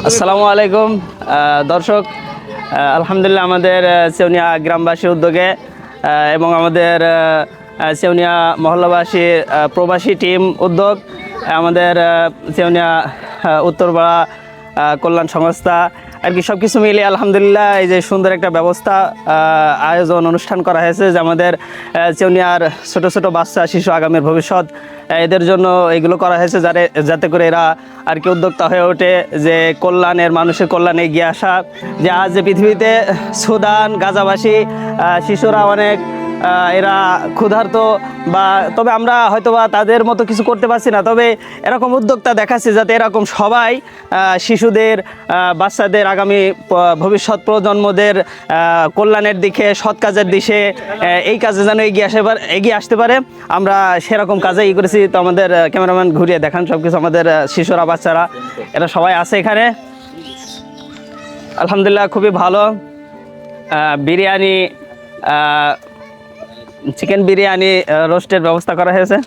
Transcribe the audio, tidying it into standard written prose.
আসসালামু আলাইকুম দর্শক, আলহামদুলিল্লাহ আমাদের সেউনিয়া গ্রামবাসী উদ্যোগে এবং আমাদের সেউনিয়া মহল্লাবাসী প্রবাসী টিম উদ্যোগ, আমাদের সেউনিয়া উত্তরপাড়া কল্যাণ সংস্থা আর কি সব কিছু মিলিয়ে আলহামদুলিল্লাহ এই যে সুন্দর একটা ব্যবস্থা আয়োজন অনুষ্ঠান করা হয়েছে যে আমাদের সেউনিয়ার ছোট ছোট বাচ্চা শিশু আগামীর ভবিষ্যৎ, এদের জন্য এগুলো করা হয়েছে যাতে করে এরা আর কি উদ্যোক্তা হয়ে ওঠে যে কল্যাণের মানুষের কল্যাণে এগিয়ে আসা। যে আজ যে পৃথিবীতে সুদান গাজাবাসী শিশুরা অনেক এরা ক্ষুধার্ত, বা তবে আমরা হয়তোবা তাদের মতো কিছু করতে পারছি না, তবে এরকম উদ্যোক্তা দেখাচ্ছে যাতে এরকম সবাই শিশুদের বাচ্চাদের আগামী ভবিষ্যৎ প্রজন্মদের কল্যাণের দিকে সৎ কাজের দিকে এই কাজে যেন এগিয়ে আসতে পারে। আমরা সেরকম কাজে করেছি। তো আমাদের ক্যামেরাম্যান ঘুরিয়ে দেখান সব কিছু। আমাদের শিশুরা বাচ্চারা এরা সবাই আছে এখানে, আলহামদুলিল্লাহ খুবই ভালো। বিরিয়ানি, চিকেন বিরিয়ানি রোস্টের ব্যবস্থা করা হয়েছে।